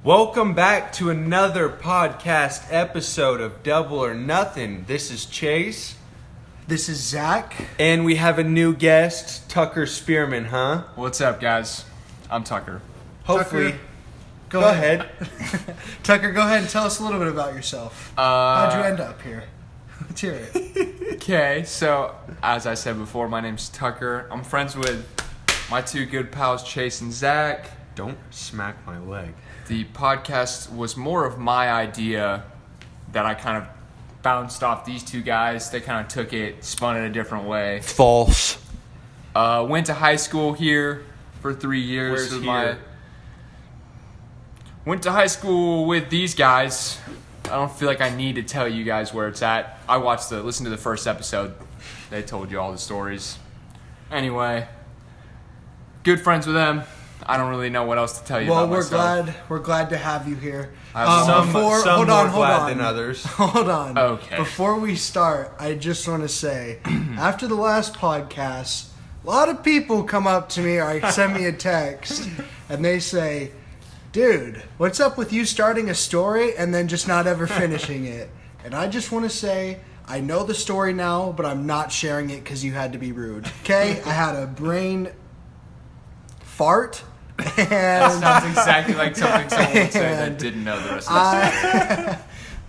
Welcome back to another podcast episode of Double or Nothing. This is Chase. This is Zach. And we have a new guest, Tucker Spearman, huh? What's up, guys? I'm Tucker. Hopefully. Tucker, go ahead. Tucker, go ahead and tell us a little bit about yourself. How'd you end up here? Let's hear it. Okay, so as I said before, my name's Tucker. I'm friends with my two good pals, Chase and Zach. Don't smack my leg. The podcast was more of my idea that I kind of bounced off these two guys. They kind of took it, spun it a different way. False. Went to high school here for 3 years. Where's here? Went to high school with these guys. I don't feel like I need to tell you guys where it's at. I listened to the first episode. They told you all the stories. Anyway, good friends with them. I don't really know what else to tell you about myself. We're glad to have you here. Some more glad than others. Hold on. Okay. Before we start, I just want to say, after the last podcast, a lot of people come up to me or send me a text, and they say, dude, what's up with you starting a story and then just not ever finishing it? And I just want to say, I know the story now, but I'm not sharing it because you had to be rude. Okay? I had a brain fart. That sounds exactly like something someone would say that didn't know the rest of the story.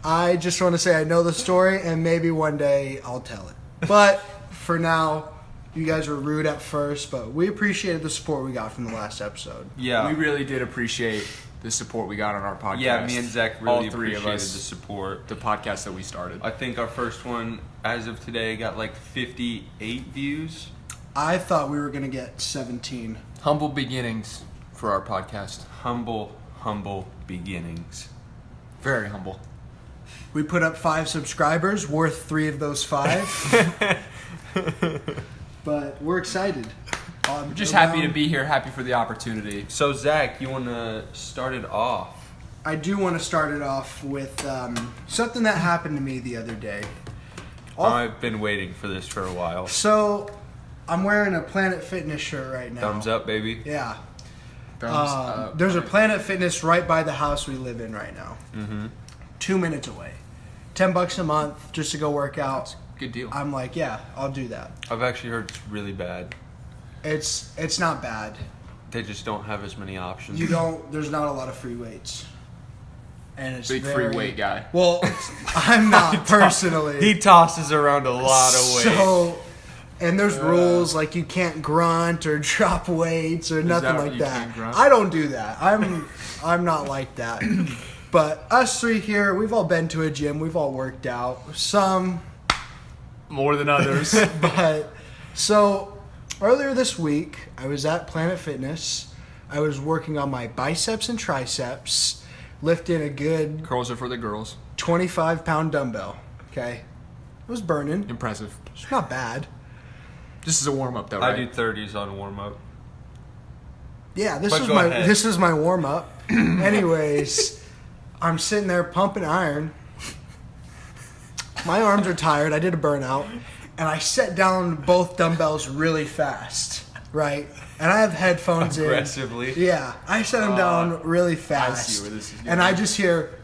I just want to say I know the story, and maybe one day I'll tell it. But for now, you guys were rude at first, but we appreciated the support we got from the last episode. Yeah. We really did appreciate the support we got on our podcast. Yeah, me and Zach really all three of appreciated us, the support. the podcast that we started. I think our first one, as of today, got like 58 views. I thought we were going to get 17. Humble beginnings for our podcast. Humble beginnings. Very humble. We put up 5 subscribers, worth 3 of those 5. But we're excited. I'm just happy to be here, happy for the opportunity. So, Zach, you want to start it off? I do want to start it off with something that happened to me the other day. I've been waiting for this for a while. So, I'm wearing a Planet Fitness shirt right now. Thumbs up, baby. Yeah. Thumbs up. There's a Planet Fitness right by the house we live in right now. Mm-hmm. 2 minutes away. $10 a month just to go work out. That's a good deal. I'm like, yeah, I'll do that. I've actually heard it's really bad. It's not bad. They just don't have as many options. There's not a lot of free weights. And it's Big free weight guy. Well, I'm not personally. He tosses around a lot of weight. So, and there's rules like you can't grunt or drop weights or nothing like that. I don't do that. I'm not like that. But us three here, we've all been to a gym. We've all worked out. Some More than others. But so earlier this week, I was at Planet Fitness. I was working on my biceps and triceps, lifting a good Curls are for the girls. 25-pound dumbbell. Okay, it was burning. Impressive. It's not bad. This is a warm up, though, right? I do 30s on warm up. Yeah, But go ahead. this is my warm up. Anyways, I'm sitting there pumping iron. My arms are tired. I did a burnout, and I set down both dumbbells really fast, right? And I have headphones Aggressively. in. Yeah, I set them down really fast. I see where this is going. And I just hear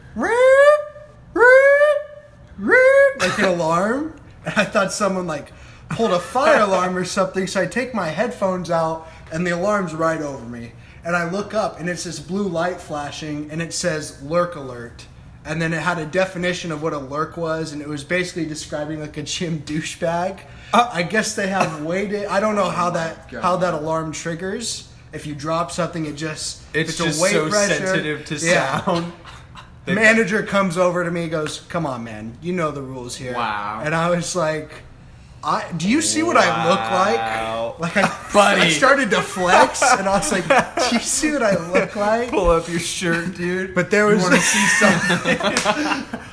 like an alarm, and I thought someone like pulled a fire alarm or something. So I take my headphones out, and the alarm's right over me. And I look up, and it's this blue light flashing, and it says "lurk alert." And then it had a definition of what a lurk was, and it was basically describing like a gym douchebag. I guess they have weighted. I don't know how that alarm triggers. If you drop something, it's just a weight so pressure. sensitive to Yeah. sound. Manager comes over to me, goes, "Come on, man, you know the rules here." Wow. And I was like, "Do you see what I look like?" Like I started to flex, and I was like, "Do you see what I look like?" Pull up your shirt, dude. But there was You want to see something?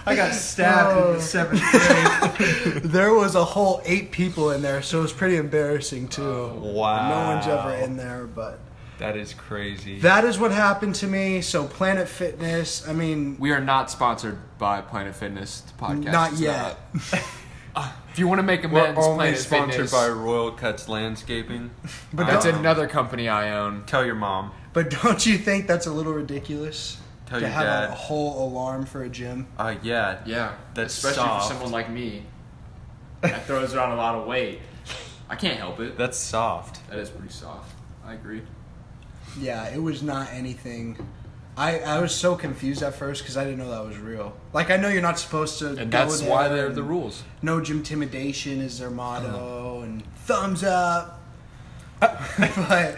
I got stabbed in the 7th grade. there was a whole 8 people in there, so it was pretty embarrassing too. Wow. No one's ever in there, but That is crazy. that is what happened to me. So Planet Fitness, I mean, We are not sponsored by Planet Fitness, the podcast. not is yet. If you want to make We're amends, only Planet sponsored Fitness. by Royal Cuts Landscaping. But That's another company I own. Tell your mom. But don't you think that's a little ridiculous? Tell To your have dad. a whole alarm for a gym. Yeah. Yeah, That's especially soft. for someone like me that throws around a lot of weight. I can't help it. That's soft. That is pretty soft. I agree. Yeah, it was not anything. I was so confused at first because I didn't know that was real. Like, I know you're not supposed to. And go that's there why they're and the rules. No gym intimidation is their motto, and thumbs up. But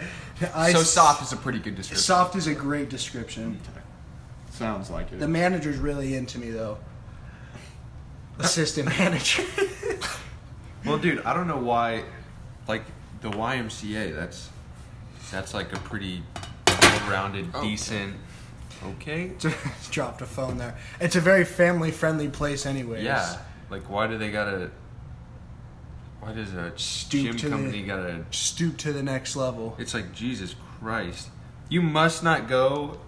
So soft is a pretty good description. Soft is a great description. Sounds like it. The manager's really into me though. Assistant manager. Well, dude, I don't know why, like, the YMCA, that's like a pretty well-rounded, decent, okay? Dropped a phone there. It's a very family-friendly place anyways. Yeah. Like, why does a gym company gotta... Stoop to the next level. It's like, Jesus Christ. You must not go...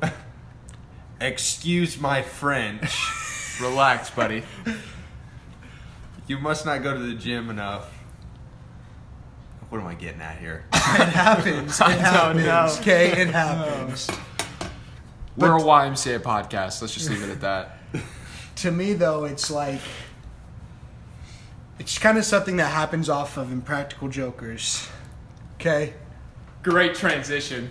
Excuse my French. Relax, buddy. You must not go to the gym enough. What am I getting at here? It happens. It happens. know. Okay, it happens. We're a YMCA podcast. Let's just leave it at that. To me, though, it's like... It's kind of something that happens off of Impractical Jokers. Okay? Great transition.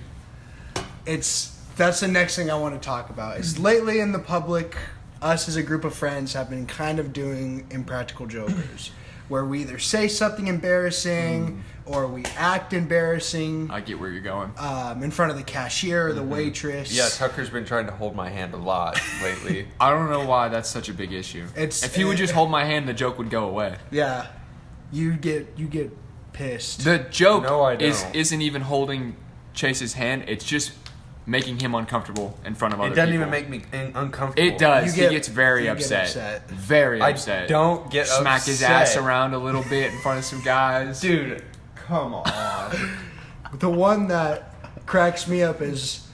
That's the next thing I want to talk about. Is lately in the public, us as a group of friends have been kind of doing Impractical Jokers, where we either say something embarrassing or we act embarrassing I get where you're going. in front of the cashier or the waitress. Yeah, Tucker's been trying to hold my hand a lot lately. I don't know why that's such a big issue. If he would just hold my hand, the joke would go away. Yeah, you get pissed. The joke No, I don't. isn't even holding Chase's hand. It's just making him uncomfortable in front of other It doesn't people. even make me uncomfortable. It does. You get- He gets very you get upset. upset. Very I upset. don't get Smack his upset. ass around a little bit in front of some guys. Dude, come on. The one that cracks me up is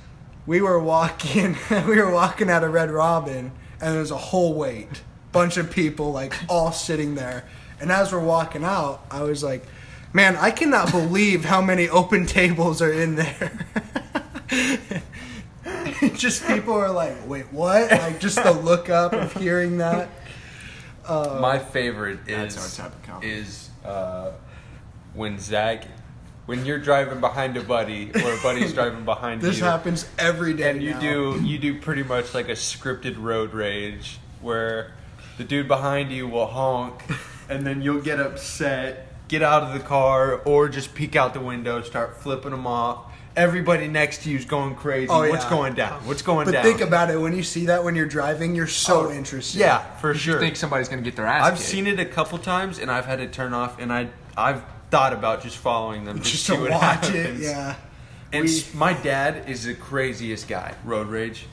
we were walking at a Red Robin, and there's a whole wait, bunch of people like all sitting there. And as we're walking out, I was like, man, I cannot believe how many open tables are in there. Just people are like, wait, what? Like just the look up of hearing that. My favorite That's is our type of comedy. when you're driving behind a buddy or a buddy's driving behind This you. happens every day. And you do pretty much like a scripted road rage where the dude behind you will honk and then you'll get upset, get out of the car, or just peek out the window, start flipping them off. Everybody next to you is going crazy. Oh, What's yeah. going down? What's going But down? think about it, when you see that when you're driving, you're so interested. Yeah, for You sure. think somebody's gonna get their ass I've kicked. seen it a couple times and I've had to turn off, and I've thought about just following them Just see to what watch happens. it, yeah. And my dad is the craziest guy. Road rage.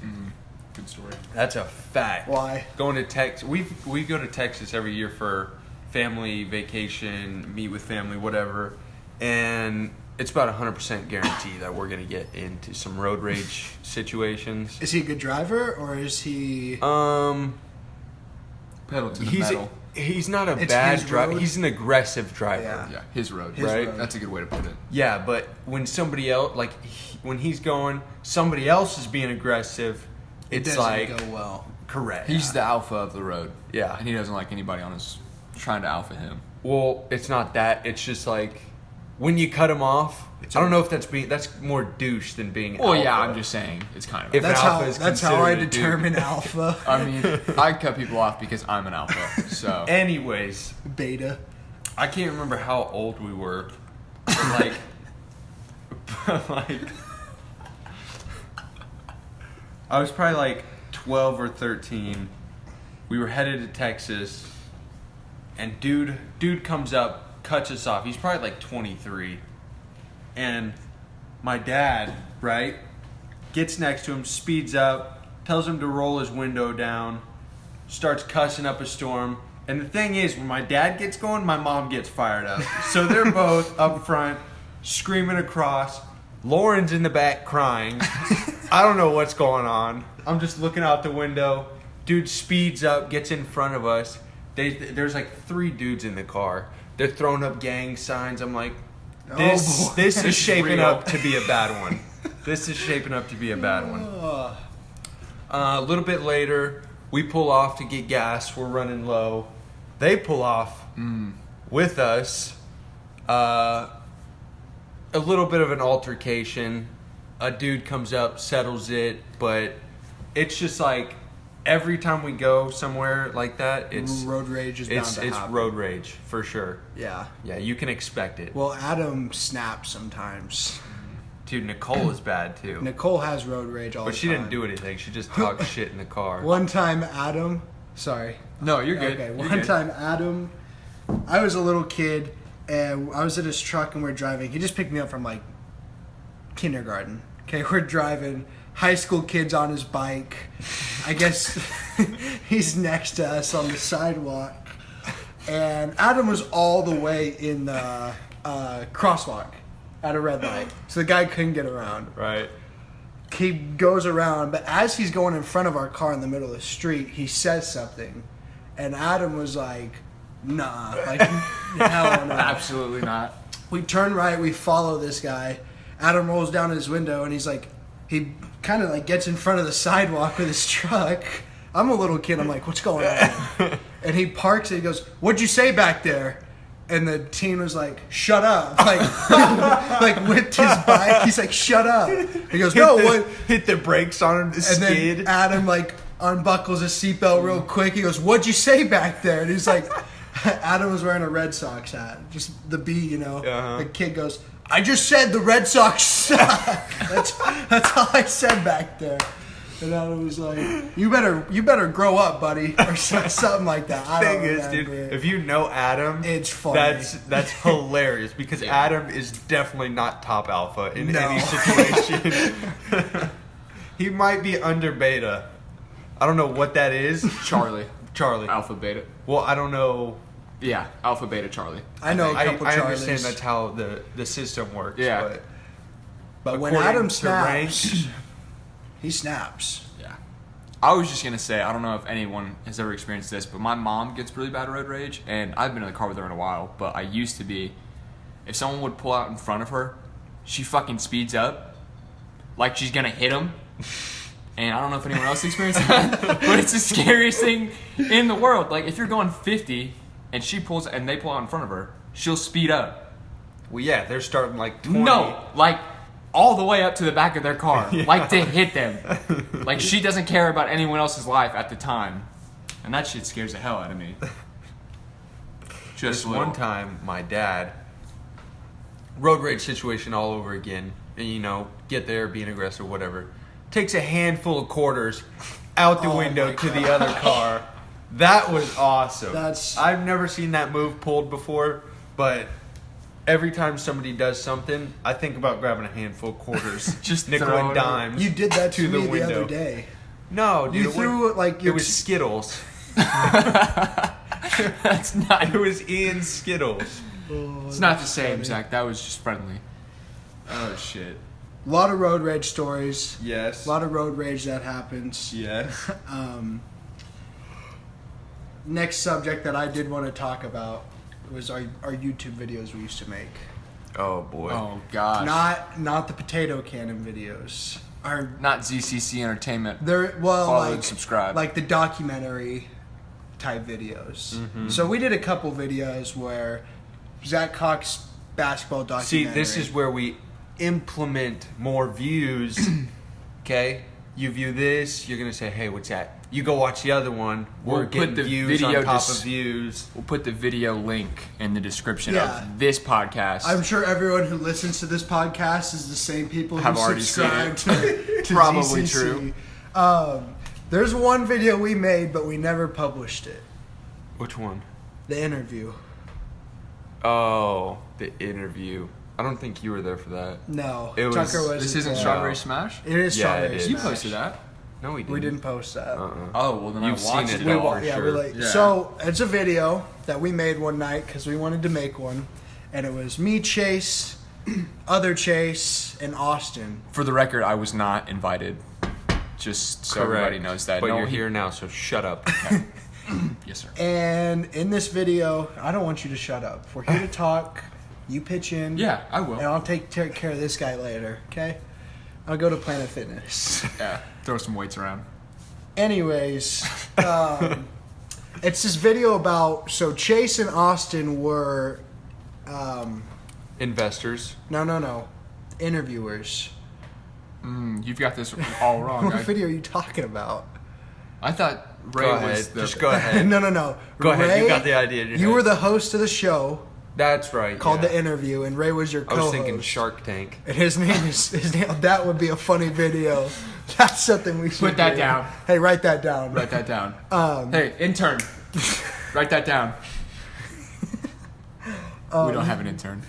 Good story. That's a fact. Why? Going to Texas. We go to Texas every year for family vacation, meet with family, whatever. And it's about 100% guarantee that we're going to get into some road rage situations. Is he a good driver or is he? Pedal to the metal. He's not a It's bad his driver. road? He's an aggressive driver. Yeah. Yeah, his road. His Right? road. That's a good way to put it. Yeah, but when somebody else, like when he's going, somebody else is being aggressive. It It's doesn't like go well. correct. He's the alpha of the road. Yeah. And he doesn't like anybody on his trying to alpha him. Well, it's not that. It's just like when you cut him off. I don't know if that's more douche than being. Well, yeah, alpha. I'm just saying it's kind of. If That's alpha how. is That's how I considered a dude. determine alpha. I mean, I cut people off because I'm an alpha. So Anyways, Beta. I can't remember how old we were. But like, I was probably like 12 or 13. We were headed to Texas, and dude comes up, cuts us off. He's probably like 23. And my dad, right, gets next to him, speeds up, tells him to roll his window down, starts cussing up a storm. And the thing is, when my dad gets going, my mom gets fired up. So they're both up front, screaming across. Lauren's in the back crying. I don't know what's going on. I'm just looking out the window. Dude speeds up, gets in front of us. There's like 3 dudes in the car. They're throwing up gang signs. I'm like, this boy. this is It's shaping real. up to be a bad one. This is shaping up to be a bad one. A little bit later, we pull off to get gas. We're running low. They pull off with us. A little bit of an altercation. A dude comes up, settles it, but it's just like every time we go somewhere like that, it's road rage is bound to it's happen. road rage for sure. Yeah. Yeah, you can expect it. Well, Adam snaps sometimes. Dude, Nicole is bad too. Nicole has road rage all the But time. she didn't do anything. She just talked shit in the car. One time, Adam. Sorry. No, you're good. Okay, You're one good. time, Adam. I was a little kid, and I was in his truck, and we're driving. He just picked me up from like kindergarten. Okay, we're driving. High school kid's on his bike. I guess he's next to us on the sidewalk, and Adam was all the way in the crosswalk at a red light, so the guy couldn't get around. Right. He goes around, but as he's going in front of our car in the middle of the street, he says something, and Adam was like, "Nah, like hell no." Absolutely not. We turn right, we follow this guy. Adam rolls down his window, and he's like, he kind of like gets in front of the sidewalk with his truck. I'm a little kid. I'm like, "What's going on?" And he parks, and he goes, "What'd you say back there?" And the teen was like, "Shut up!" Like, like whipped his bike. He's like, "Shut up!" He goes, "No, what?" Hit the brakes on him to And skid. then Adam like unbuckles his seatbelt real quick. He goes, "What'd you say back there?" And he's like, Adam was wearing a Red Sox hat, just the B, you know. Uh-huh. The kid goes, "I just said the Red Sox suck." That's all I said back there. And Adam was like, "You better grow up, buddy," or something like that. I don't Thing is, dude, remember. if you know Adam, It's funny. That's hilarious because Adam is definitely not top alpha in No. any situation. He might be under beta. I don't know what that is. Charlie. Charlie. Alpha, beta. Well, I don't know. Yeah, alpha, beta, Charlie. I know a couple I Charlies. understand that's how the system works. Yeah. But when according Adam to snaps, he snaps. Yeah. I was just going to say, I don't know if anyone has ever experienced this, but my mom gets really bad road rage, and I've been in the car with her in a while, but I used to be. If someone would pull out in front of her, she fucking speeds up like she's going to hit him. And I don't know if anyone else experienced that, but it's the scariest thing in the world. Like, if you're going 50 and they pull out in front of her, she'll speed up. Well, yeah, they're starting like 20. No, like all the way up to the back of their car, like to hit them. Like she doesn't care about anyone else's life at the time, and that shit scares the hell out of me. Just a little. one time, my dad, road rage situation all over again, and get there, being aggressive, whatever. Takes a handful of quarters out the Oh window my to God. the other car. That was awesome. That's- I've never seen that move pulled before, but every time somebody does something, I think about grabbing a handful of quarters, Just nickel throw and it dimes. You did that to To the me the window. other day. No, dude, You threw like it your was Skittles. That's not. It was Ian's Skittles. It's not the same, Zach. That was just friendly. Oh shit. A lot of road rage stories. Yes. A lot of road rage that happens. Yes. Next subject that I did want to talk about was our YouTube videos we used to make. Oh boy. Oh gosh. Not the potato cannon videos. Our Not ZCC Entertainment. they're well Follow like and subscribe. like the documentary type videos. Mm-hmm. So we did a couple videos where Zach Cox basketball See, documentary. this is where we implement more views. Okay? You view this, you're gonna say, hey, what's that? You go watch the other one. We're We'll put getting the views on video top of views. We'll put the video link in the description Yeah. of this podcast. I'm sure everyone who listens to this podcast is the same people who Have already seen subscribe to Probably ZCC. true. There's one video we made, but we never published it. Which one? The interview. Oh, the interview. I don't think you were there for that. No, It was- Tucker was. This isn't there. Strawberry Smash? It is Yeah, Strawberry it is. You Smash. posted that. No, we didn't. We didn't post that. Oh, well then You've I watched seen it it. though. all. for Yeah, sure. we like. Yeah. So it's a video that we made one night because we wanted to make one, and it was me, Chase, other Chase, and Austin. For the record, I was not invited. Just so everybody knows that. But No, you're he- here now, so shut up. Yes, sir. And in this video, I don't want you to shut up. We're here to talk. You pitch in. Yeah, I will. And I'll take care of this guy later. Okay. I'll go to Planet Fitness. Yeah, throw some weights around. Anyways, it's this video about, so Chase and Austin were, Investors. no, interviewers. You've got this all wrong. What video are you talking about? I thought Ray Go was ahead. the... Just go ahead. No. Go ahead. Ray, You got the idea in your You head. were the host of the show That's right. called yeah. The Interview, and Ray was your I co-host. was thinking Shark Tank. And his name, that would be a funny video. That's something we should Put that do. down. Hey, write that down. Write that down. Hey, intern. Write that down. We don't have an intern.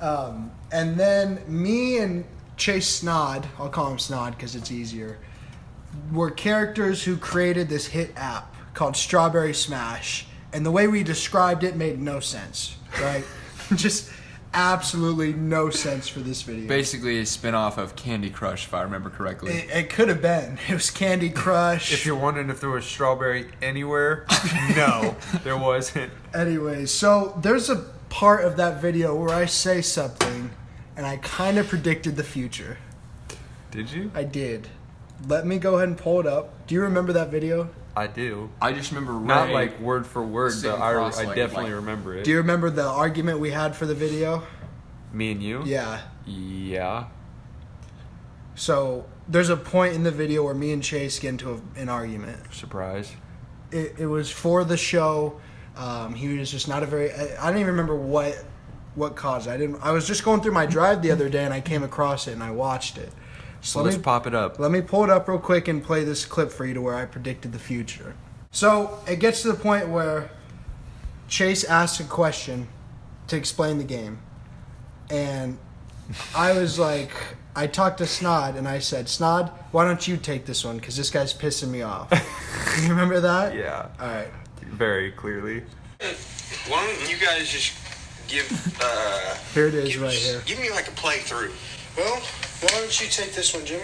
And then me and Chase Snod, I'll call him Snod because it's easier, were characters who created this hit app called Strawberry Smash. And the way we described it made no sense, right? Just absolutely no sense for this video. Basically a spin-off of Candy Crush, if I remember correctly. It could have been. It was Candy Crush. If you're wondering if there was strawberry anywhere, no, there wasn't. Anyways, so there's a part of that video where I say something and I kind of predicted the future. Did you? I did. Let me go ahead and pull it up. Do you remember that video? I do. I just remember Ray... Not like word for word, but sitting I cross-legged, definitely like- remember it. Do you remember the argument we had for the video? Me and you? Yeah. Yeah. So there's a point in the video where me and Chase get into an argument. Surprise. It was for the show. He was just not a very... I don't even remember what caused it. I was just going through my drive the other day and I came across it and I watched it. So Let's pop it up. Let me pull it up real quick and play this clip for you to where I predicted the future. So it gets to the point where Chase asks a question to explain the game. And I was like, I talked to Snod and I said, Snod, why don't you take this one? Because this guy's pissing me off. You remember that? Yeah. All right. Very clearly. Why don't you guys just give Here it is right here. give me like a playthrough? Well, why don't you take this one, Jimmy?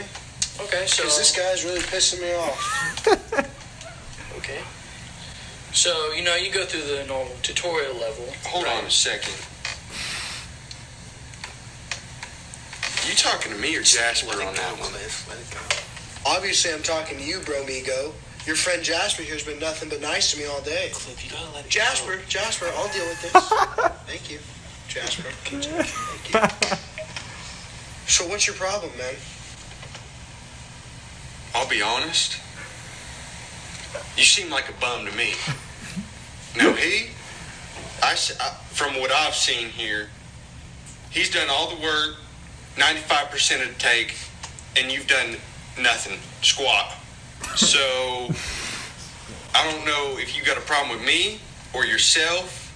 Okay, so Because this guy's really pissing me off. okay. So, you go through the normal tutorial level. Hold on a second. You talking to me or Jasper on that one? Let it go. Obviously, I'm talking to you, bro, Migo. Your friend Jasper here's been nothing but nice to me all day. Cliff, you gotta let it Jasper, go. Jasper, I'll deal with this. Thank you, Jasper. Thank you. So what's your problem, man? I'll be honest. You seem like a bum to me. Now from what I've seen here, he's done all the work, 95% of the take, and you've done nothing, squat. So, I don't know if you got a problem with me or yourself,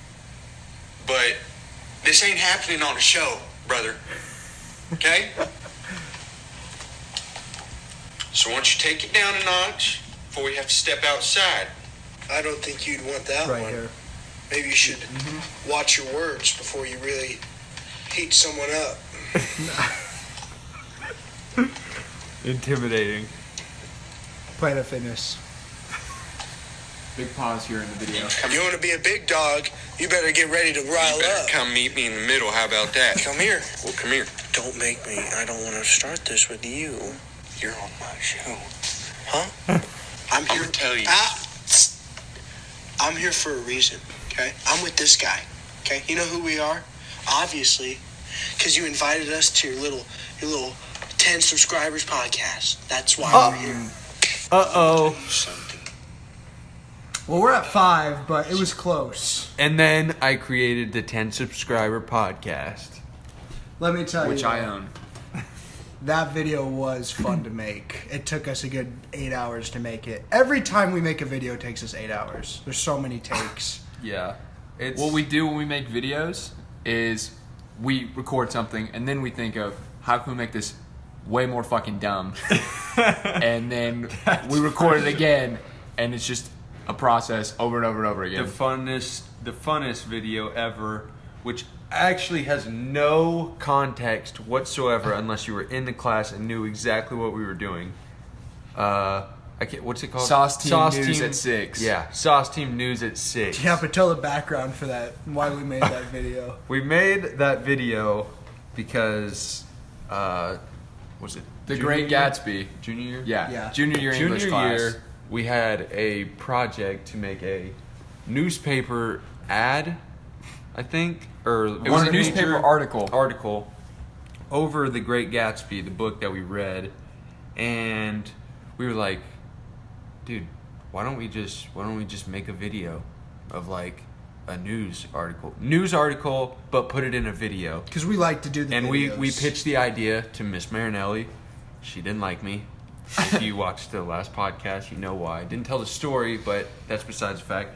but this ain't happening on a show, brother. Okay? So why don't you take it down a notch before we have to step outside? I don't think you'd want that Right one. here. Maybe you should watch your words before you really heat someone up. Intimidating. Planet Fitness. Big pause here in the video. You want to be a big dog, you better get ready to rile You better up. come meet me in the middle. How about that? Come here. Well, come here. Don't make me. I don't want to start this with you. You're on my show. Huh? I'm I'm here. gonna tell you. I'm here for a reason, okay? I'm with this guy, okay? You know who we are? Obviously, because you invited us to your little 10 subscribers podcast. That's why we're here. Uh-oh. Something. Well, we're at 5, but it was close. And then I created the 10 subscriber podcast. Let me tell Which you. I own. That video was fun to make. It took us a good 8 hours to make it. Every time we make a video, it takes us 8 hours. There's so many takes. Yeah. It's What we do when we make videos is we record something and then we think of how can we make this way more fucking dumb. And then we record it again and it's just a process over and over and over again. the funnest video ever, which actually has no context whatsoever unless you were in the class and knew exactly what we were doing. What's it called? Sauce Team News at 6. Yeah, Sauce Team News at 6. Yeah, but tell the background for that, why we made that video. We made that video because, was it The junior Great year? Gatsby. Junior year? Yeah. Yeah. Junior year English Junior class. year, we had a project to make a newspaper ad, I think, or It was a newspaper article over The Great Gatsby, the book that we read, and we were like, dude, why don't we just make a video of like a news article, but put it in a video. Because we like to do the And videos. we pitched the idea to Miss Marinelli. She didn't like me. If you watched the last podcast, you know why. Didn't tell the story, but that's besides the fact.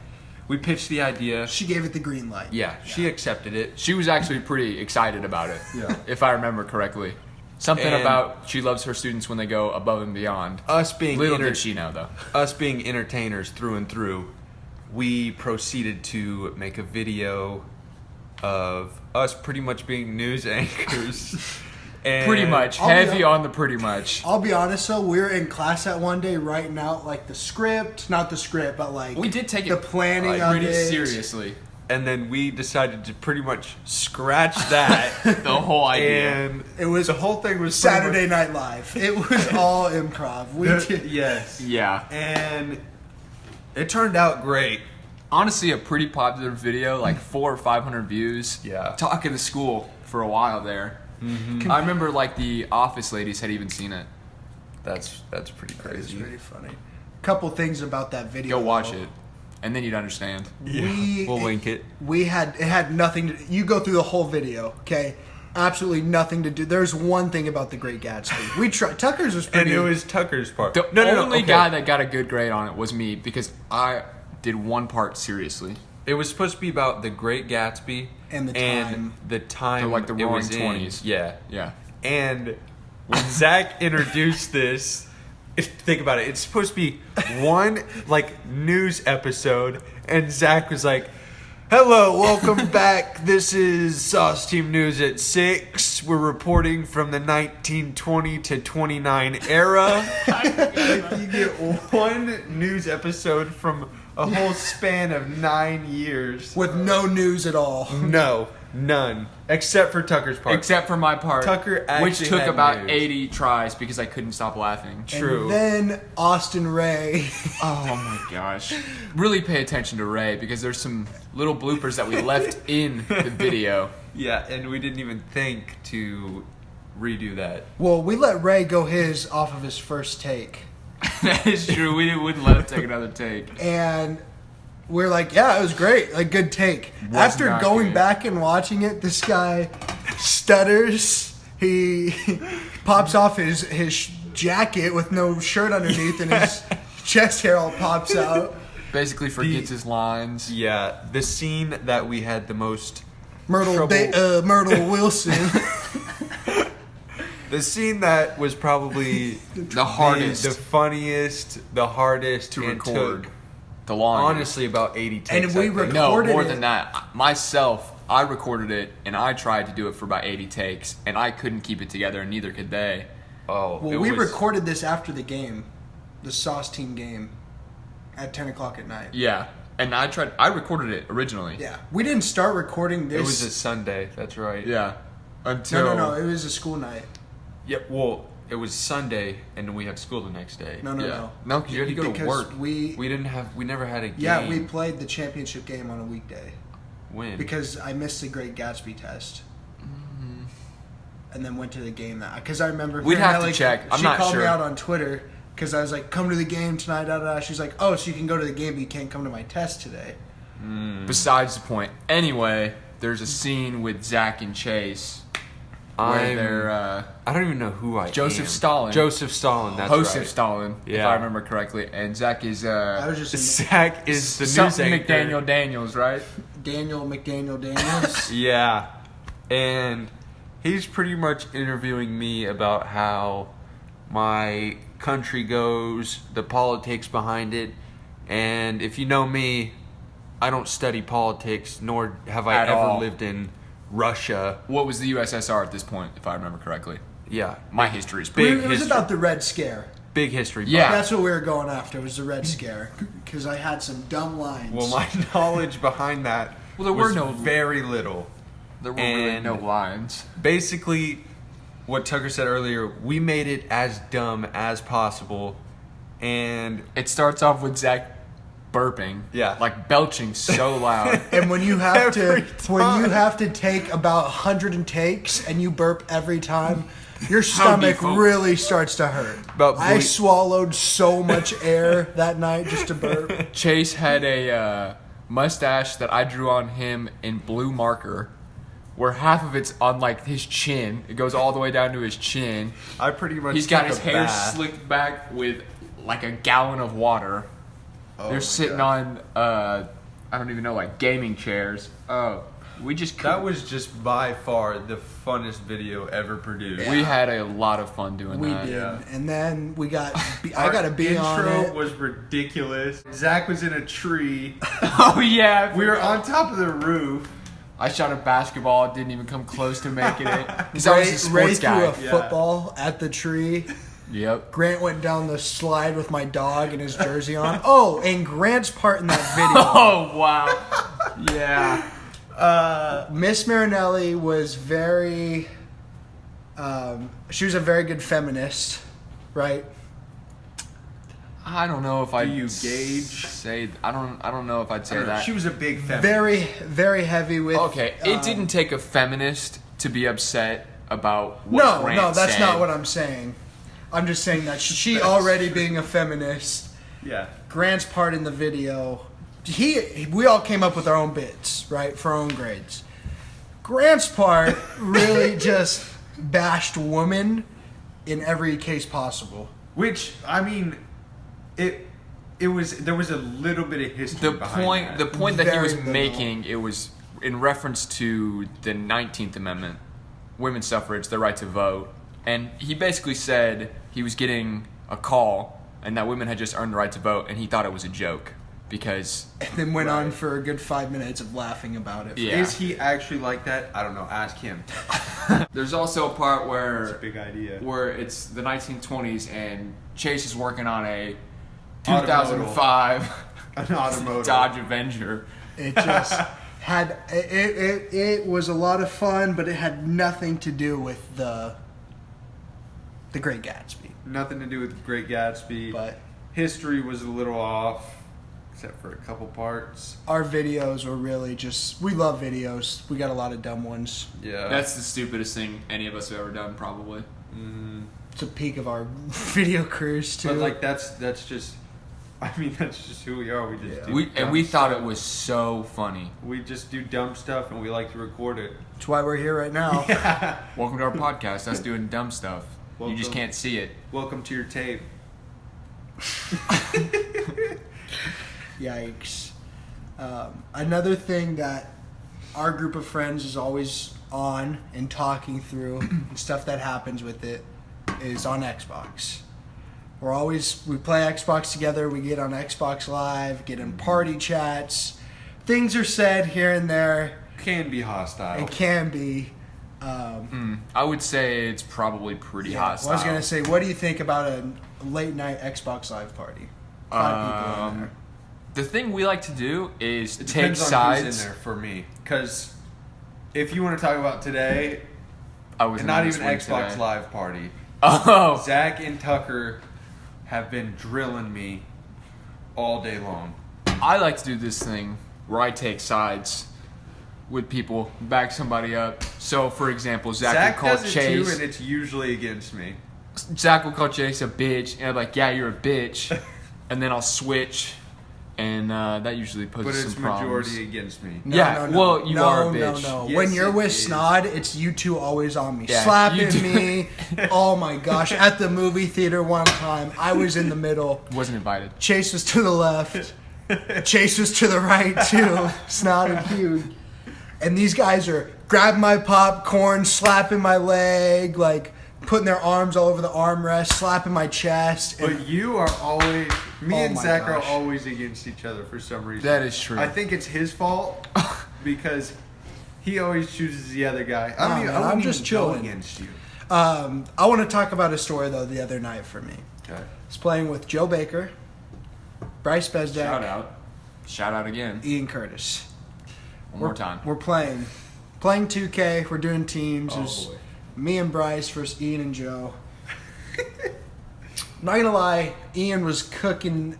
We pitched the idea. She gave it the green light. Yeah, she accepted it. She was actually pretty excited about it, Yeah. if I remember correctly. Something And- about she loves her students when they go above and beyond. Us being Little did she know, though. us being entertainers through and through, we proceeded to make a video of us pretty much being news anchors. And Pretty much. I'll be Heavy on the pretty much. I'll be honest though, we were in class that one day writing out like the script, not the script, but like We did take it the planning like, of pretty it. seriously. And then we decided to pretty much scratch that. The whole idea. And It was the whole thing was pretty Saturday Night Live. It was all improv. We much- did. Yes. Yeah. And it turned out great. Honestly, a pretty popular video, like 400 or 500 views. Yeah. Talk of the school for a while there. Mm-hmm. I remember like the office ladies had even seen it. That's pretty It was crazy. pretty funny. Couple things about that video. Go watch though. it, and then you'd understand. We'll link it. It had nothing to. You go through the whole video, okay? Absolutely nothing to do. There's one thing about The Great Gatsby. We tried. Tucker's was And pretty. it was Tucker's part. The no, only okay. guy that got a good grade on it was me because I did one part seriously. It was supposed to be about The Great Gatsby And the time. the time So, like, the it roaring was in. 20s. Yeah. Yeah. And when Zach introduced this, think about it. It's supposed to be one like news episode, and Zach was like, "Hello, welcome back. This is Sauce Team News at 6. We're reporting from the 1920 to 29 era." You get one news episode from a whole span of 9 years. with no news at all. No, none, except for Tucker's part. Except for my part, Tucker which actually took had about news. 80 tries because I couldn't stop laughing. True. And then Austin Ray. Oh my gosh. Really pay attention to Ray because there's some little bloopers that we left in the video. Yeah, and we didn't even think to redo that. Well, we let Ray go his off of his first take. That is true. We wouldn't let him take another take. And we're like, yeah, it was great. Like, good take. After not going good. back and watching it, this guy stutters. He pops off his jacket with no shirt underneath, and his chest hair all pops out. Basically forgets his lines. Yeah, the scene that we had the most Myrtle Wilson. the scene that was probably The hardest the funniest, the hardest to and record. took, The longest. honestly, about 80 takes. And we I think. recorded No, more it. than that. Myself, I recorded it and I tried to do it for about 80 takes and I couldn't keep it together and neither could they. Oh, Well, it we was, recorded this after the game, the Sauce Team game, at 10 o'clock at night. Yeah. And I recorded it originally. Yeah, we didn't start recording this. It was a Sunday. That's right. Yeah. Until no. It was a school night. Yep. Well, it was Sunday, and we had school the next day. No, Yeah. No, because you had to go to Because work. We never had a game. Yeah, we played the championship game on a weekday When? because I missed the Great Gatsby test. And then went to the game because I remember We'd have to Like, check. I'm she not called me sure. out on Twitter because I was like, "Come to the game tonight." Da, da, da. She's like, "Oh, so you can go to the game, but you can't come to my test today." Besides the point. Anyway, there's a scene with Zach and Chase where I'm- they're I don't even know who I Joseph am. Stalin. Joseph Stalin. That's Joseph right. Stalin, if Yeah. I remember correctly, and Zach is I was just Zach is the news something anchor. McDaniel Daniels, right? Daniel Daniels. Yeah, and he's pretty much interviewing me about how my country goes, the politics behind it, and if you know me, I don't study politics, nor have I At ever all. lived in Russia. What was the USSR at this point, if I remember correctly? Yeah, My history is Big It was history. about the Red Scare. big history. buff. Yeah. That's what we were going after. Was the Red Scare because I had some dumb lines. Well, my knowledge behind that Well, there was were no- very little. There were really And- no lines. Basically, what Tucker said earlier, we made it as dumb as possible and It starts off with Zach burping. Yeah. Like belching so loud. And when you have Every to take about 100 takes and you burp every time, your stomach default. really starts to hurt. But I we- swallowed so much air that night just to burp. Chase had a mustache that I drew on him in blue marker, where half of it's on like his chin. It goes all the way down to his chin. I pretty much He's got took his a hair bath. slicked back with like a gallon of water. Oh They're my sitting God. on I don't even know, like gaming chairs. We just That was just by far the funnest video ever produced. we had a lot of fun doing We that. did. Yeah. And then we got, I Our got to be on intro it. was ridiculous. Zach was in a tree. Oh yeah, We were on top of the roof. I shot a basketball, didn't even come close to making it. Because I was a Ray sports threw guy. a football at the tree. Yep. Grant went down the slide with my dog and his jersey on. Oh, and Grant's part in that video. Oh wow. Yeah. Miss Marinelli was very, she was a very good feminist, right? I don't know if I Do you gauge? say I don't know if I'd say that. She was a big feminist. Very, very heavy with. Okay, it didn't take a feminist to be upset about what No, Grant no, that's said. not what I'm saying. I'm just saying that she already being a feminist. Yeah. Grant's part in the video, we all came up with our own bits, right, for our own grades. Grant's part really just bashed women in every case possible. Which, I mean, there was a little bit of history The behind that. point that he Very was little. making, it was in reference to the 19th Amendment, women's suffrage, the right to vote, and he basically said he was getting a call and that women had just earned the right to vote, and he thought it was a joke because And then went on for a good 5 minutes of laughing about it. Yeah. Is he actually like that? I don't know. Ask him. there's also a part It's a where big idea. it's the 1920s and Chase is working on a Automotive. 2005 An automotive. Dodge Avenger. It just had, it was a lot of fun, but it had nothing to do with the Great Gatsby. Nothing to do with Great Gatsby. But History was a little off, except for a couple parts. our videos were really just, we love videos. We got a lot of dumb ones. Yeah. That's the stupidest thing any of us have ever done, probably. It's a peak of our video careers too. But like that's just. I mean, that's just who we are. We just do We dumb thought stuff. it was so funny. We just do dumb stuff and we like to record it. That's why we're here right now. Welcome to our podcast. Us doing dumb stuff. You just Welcome. can't see it. Welcome to your tape. Yikes. Another thing that our group of friends is always on and talking through and stuff that happens with it is on Xbox. We play Xbox together, we get on Xbox Live, get in party chats. Things are said here and there. Can be hostile. It can be. I would say it's probably pretty hostile. I was going to say, what do you think about a late night Xbox Live party? 5 people in there. The thing we like to do is take Depends on sides. who's in there for me. Because if you want to talk about today, I was and in not this even one Xbox today. Live party, Oh, Zach and Tucker have been drilling me all day long. I like to do this thing where I take sides with people, back somebody up. So, for example, Zach Zach will call does it Chase. too, and it's usually against me. Zach will call Chase a bitch, and I'm like, yeah, you're a bitch. And then I'll switch, and that usually But poses it's some problems. majority against me. Yeah, well, you are a bitch. No. Yes, When you're it with is. Snod, it's you two always on me. Yeah, you Slapping do. me. Oh my gosh. At the movie theater one time, I was in the middle. Wasn't invited. Chase was to the left. Chase was to the right too. Snod and Hugh. And these guys are grabbing my popcorn, slapping my leg, like putting their arms all over the armrest, slapping my chest. And But you are always... Me Oh and my Zach gosh. are always against each other for some reason. That is true. I think it's his fault because he always chooses the other guy. No, I man, wouldn't I'm just even go chilling. against you. I want to talk about a story though the other night for me. Okay. I was playing with Joe Baker, Bryce Bezdak, Shout out. Shout out again. Ian Curtis. One more time. We're playing 2K. We're doing teams. Oh, There's boy. me and Bryce versus Ian and Joe. not gonna lie, Ian was cooking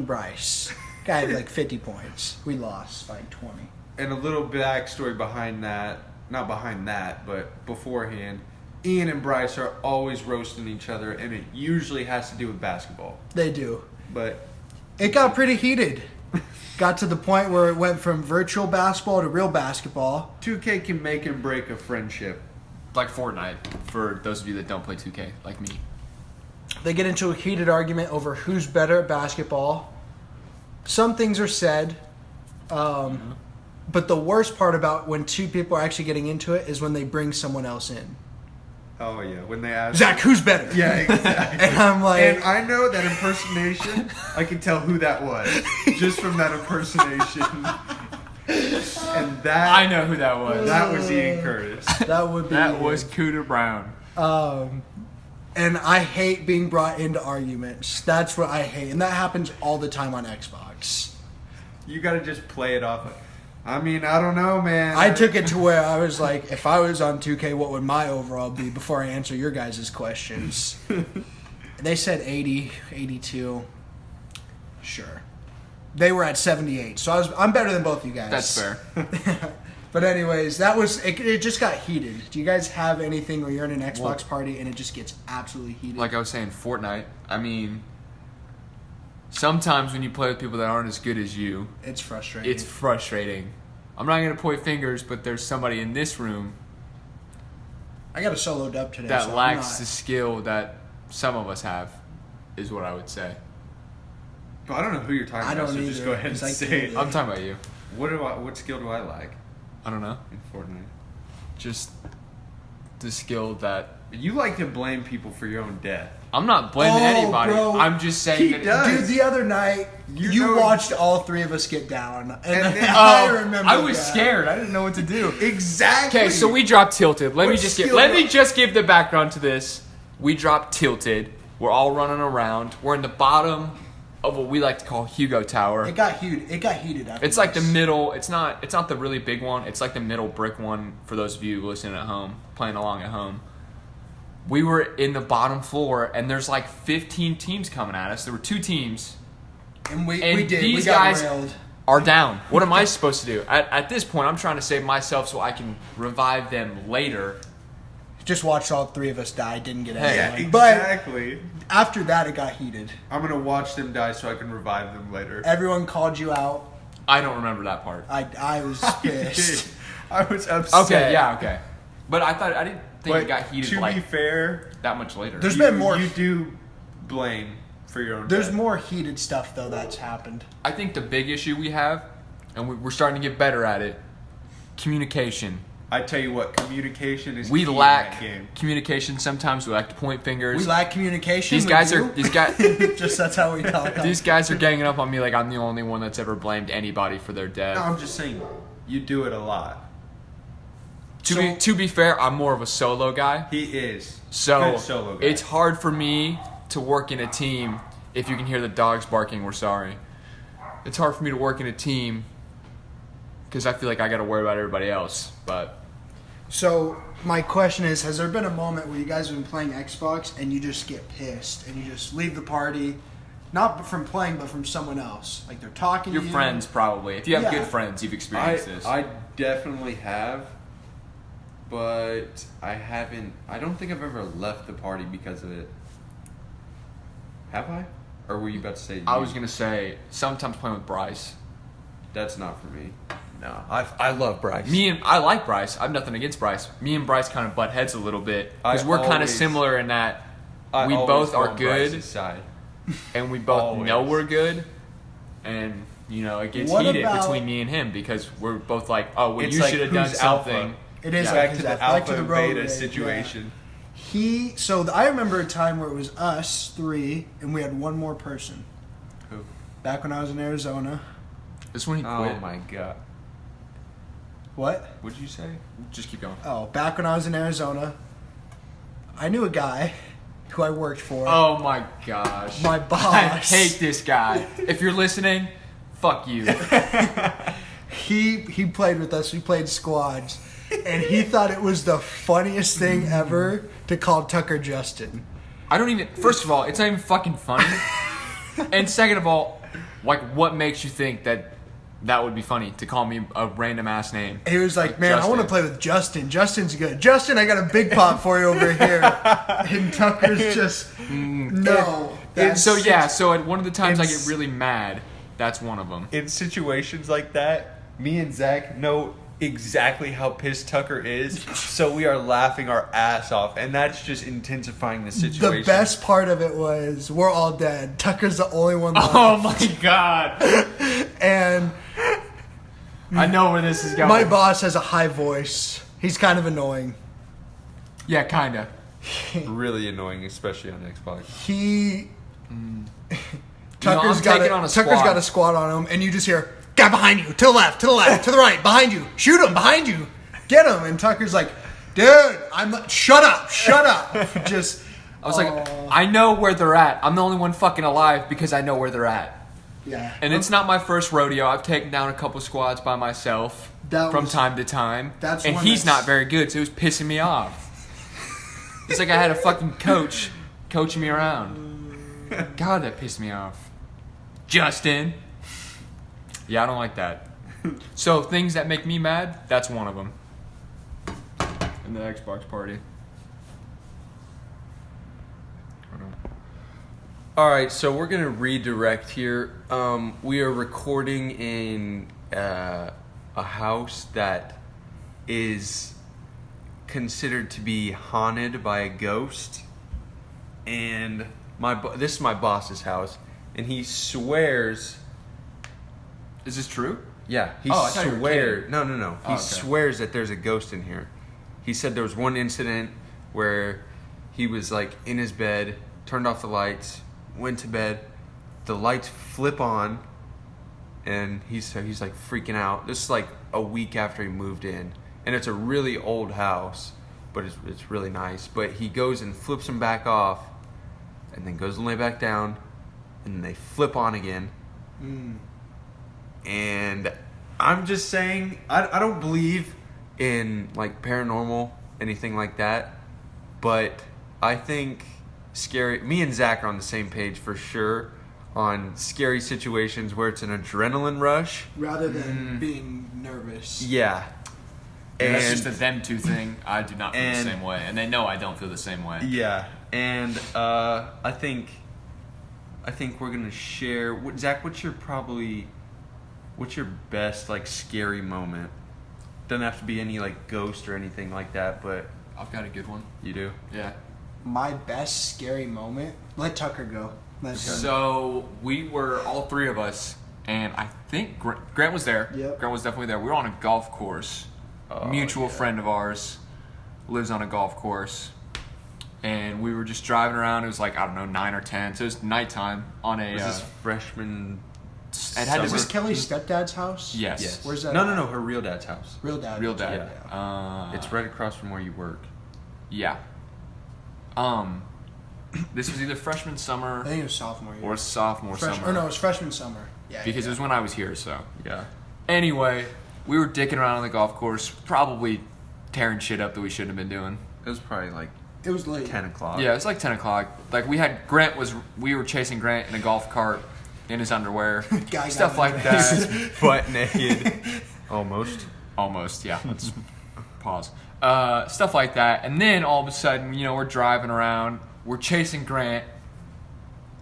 Bryce. Guy had like 50 points. We lost by 20. And a little backstory behind that, not behind that, but beforehand, Ian and Bryce are always roasting each other, and it usually has to do with basketball. They do. But It got pretty heated. Got to the point where it went from virtual basketball to real basketball. 2K can make and break a friendship. Like Fortnite, for those of you that don't play 2K, like me. They get into a heated argument over who's better at basketball. Some things are said. But the worst part about when two people are actually getting into it is when they bring someone else in. Oh, yeah. When they ask... Zach, who's better? Yeah, exactly. And I'm like... And I know that impersonation, I can tell who that was. Just from that impersonation. And that... I know who that was. That was Ian Curtis. That would be... That was Cooter Brown. And I hate being brought into arguments. That's what I hate. And that happens all the time on Xbox. You gotta just play it off. I mean, I don't know, man. I took it to where I was like, if I was on 2K, what would my overall be before I answer your guys' questions? They said 80, 82. Sure. They were at 78. So I'm better than both you guys. That's fair. But anyways, that was it just got heated. Do you guys have anything where you're in an Xbox party and it just gets absolutely heated? Like I was saying, Fortnite. I mean, sometimes when you play with people that aren't as good as you, it's frustrating. it's frustrating. I'm not going to point fingers, but there's somebody in this room I got a soloed up today. that so lacks the skill that some of us have, is what I would say. But I don't know who you're talking I about, don't so just either, go ahead and 'cause I say killed it. it. I'm talking about you. What skill do I like I don't know. in Fortnite? Just the skill that... You like to blame people for your own death. I'm not blaming Oh, anybody. bro. I'm just saying He that... does. Dude, the other night, You you know- watched all three of us get down. And then- I Oh, remember I was that. scared. I didn't know what to do. Exactly. Okay, so we dropped Tilted. Let me What just skill let do me I- just give the background to this. We dropped Tilted. We're all running around. We're in the bottom of what we like to call Hugo Tower. It got heated. It got heated after It's like the this. middle. It's not the really big one. It's like the middle brick one for those of you listening at home, playing along at home. We were in the bottom floor, and there's like 15 teams coming at us. There were 2 teams. And we And did. these We got guys railed. are down. What am I supposed to do? At this point, I'm trying to save myself so I can revive them later. Just watched all three of us die. Didn't get Hey, Yeah, anyone. But exactly. after that, it got heated. I'm gonna watch them die so I can revive them later. Everyone called you out. I don't remember that part. I was pissed. I was upset. Okay, yeah, okay. But I didn't think But it got heated to be like fair, that much later. There's been more. You do blame for your own. There's death. more heated stuff though that's happened. I think the big issue we have, and we're starting to get better at it, communication. I tell you what, communication is. We key in lack that game. communication sometimes. We like to point fingers. We lack communication. These we guys do. are these guys Just that's how we talk. these guys are ganging up on me like I'm the only one that's ever blamed anybody for their death. No, I'm just saying, you do it a lot. To be fair, I'm more of a solo guy. He is. So Good solo guy. it's hard for me to work in a team. If you can hear the dogs barking, we're sorry. It's hard for me to work in a team because I feel like I got to worry about everybody else. But So my question is: has there been a moment where you guys have been playing Xbox and you just get pissed and you just leave the party, not from playing but from someone else? Like they're talking your to you. friends probably. If you have Yeah. good friends, you've experienced this. I definitely have, but I haven't. I don't think I've ever left the party because of it. Have I? Or were you about to say? I was gonna say sometimes playing with Bryce. That's not for me. No, I love Bryce. I like Bryce. I have nothing against Bryce. Me and Bryce kind of butt heads a little bit because I we're kind of always- similar in that I we always both go are on good Bryce's side. and we both Always. know we're good, and it gets What heated about- between me and him because we're both like, oh, well, It's you like, should have done who's something. alpha? It is Yeah. like Back to his- the like alpha the and road beta rage, situation. I remember a time where it was us three and we had one more person. Who? Back when I was in Arizona. This one he Oh quit. my god! What? What'd you say? Just keep going. Oh, back when I was in Arizona, I knew a guy who I worked for. Oh my gosh. My boss. I hate this guy. If you're listening, fuck you. He played with us. We played squads, and he thought it was the funniest thing ever to call Tucker Justin. I don't even. First of all, it's not even fucking funny. And second of all, like, what makes you think that would be funny to call me a random ass name? He was like, man, Justin. I want to play with Justin. Justin's good. Justin, I got a big pot for you over here. And Tucker's just, no. So at one of the times I get really mad, that's one of them. In situations like that, me and Zach know exactly how pissed Tucker is, so we are laughing our ass off, and that's just intensifying the situation. The best part of it was we're all dead. Tucker's the only one left. Oh my god. And I know where this is going. my boss has a high voice. He's kind of annoying. Yeah, kinda. Really annoying, especially on Xbox. Tucker's I'm got taking on a Tucker's squad. got a squad on him, and you just hear, guy behind you, to the left, to the left, to the right, behind you, shoot him, behind you, get him. And Tucker's like, dude, shut up. Just, I was like, I know where they're at. I'm the only one fucking alive because I know where they're at. yeah. And it's not my first rodeo. I've taken down a couple squads by myself from time to time. And he's not very good, so it was pissing me off. It's like I had a fucking coach coaching me around. God, that pissed me off. Justin. Yeah, I don't like that. So, things that make me mad, that's one of them. In the Xbox party. All right, so we're gonna redirect here. We are recording in a house that is considered to be haunted by a ghost, and this is my boss's house, and he swears. Is this true? Yeah, he Oh, I thought you were swears. kidding. No. He Oh, okay. swears that there's a ghost in here. He said there was one incident where he was like in his bed, turned off the lights, went to bed, the lights flip on, and he's like freaking out. This is like a week after he moved in, and it's a really old house, but it's really nice. But he goes and flips them back off, and then goes and lay back down, and then they flip on again. And I'm just saying, I don't believe in like paranormal, anything like that, but I think me and Zach are on the same page for sure on scary situations where it's an adrenaline rush. rather than being nervous. Yeah. And that's And- just a them two thing. I do not feel the same way. And they know I don't feel the same way. Yeah, and I think we're gonna share. Zach, what's your best like scary moment? Doesn't have to be any like ghost or anything like that, but I've got a good one. you do. Yeah. My best scary moment? Let Tucker go. So we were all three of us, and I think Grant was there. Yep. Grant was definitely there. We were on a golf course. Mutual friend of ours lives on a golf course. And we were just driving around. It was like, I don't know, 9 or 10. So it was nighttime on a... Was this freshman? it had to Is be... this Kelly's stepdad's house? Yes. Yes. Where's that? No, her real dad's house. Real dad. Real dad. Yeah. It's right across from where you work. Yeah. This was either freshman summer I think it was sophomore year. or sophomore summer. Or no, it was freshman summer. Yeah. Because it was when I was here, so... Yeah. Anyway, we were dicking around on the golf course, probably tearing shit up that we shouldn't have been doing. It was probably like It was late. 10 o'clock. Yeah, it's like 10 o'clock. Like, we were chasing Grant in a golf cart in his underwear. Guy Stuff got like that. Butt naked. Almost. Almost, yeah. Let's pause. Stuff like that. And then all of a sudden, we're driving around. We're chasing Grant.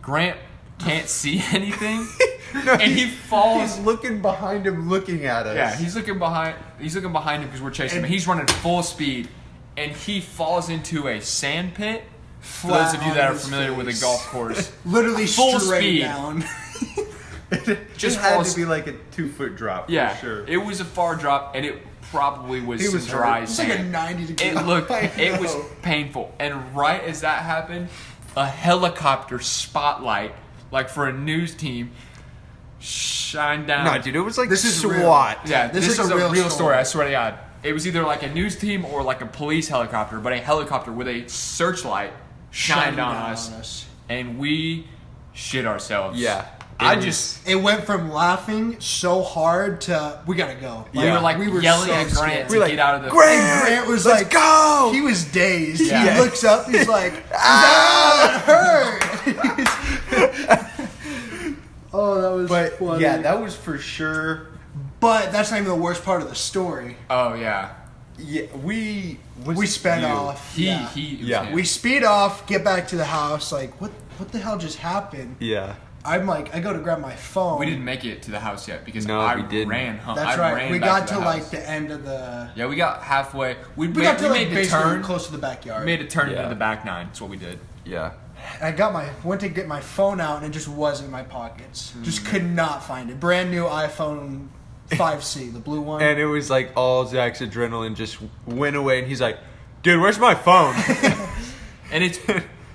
Grant can't see anything. And he falls. He's looking behind him, looking at us. Yeah, he's looking behind him because we're chasing him. He's running full speed. And he falls into a sand pit. For those of you that are familiar with a golf course. Literally Full straight speed. down. Just it had falls. to be like a 2-foot drop. Yeah, for sure. it was a far drop, and it probably was, He was some dry hurt. It's like a sand. 90 degree. It was painful. And right as that happened, a helicopter spotlight, like for a news team, shined down. No, dude, it was like This is real. SWAT. Yeah, This this, is is a a real real story. story. I swear to God. It was either like a news team or like a police helicopter, but a helicopter with a searchlight shined on us, and we shit ourselves. Yeah. It went from laughing so hard to we gotta go. We were like yelling so at Grant scared. to get out of the. Grant was let's like, go! He was dazed. Yeah. He looks up. He's like, ah, it hurt. Oh, that was funny. Yeah, that was for sure. But that's not even the worst part of the story. Oh yeah. Yeah, we sped off. Yeah. We speed off, get back to the house. Like, what the hell just happened? Yeah. I'm like, I go to grab my phone. We didn't make it to the house yet because No, I we didn't. ran home. That's I right. ran We back got to the like house. the end of the. Yeah, we got halfway. We got to like made the basically turn. close to the backyard. Made a turn Yeah. into the back nine. That's what we did. Yeah. I went to get my phone out and it just wasn't in my pockets. Hmm. Just could not find it. Brand new iPhone 5C, the blue one. And it was like all Zach's adrenaline just went away, and he's like, "Dude, where's my phone?" And it's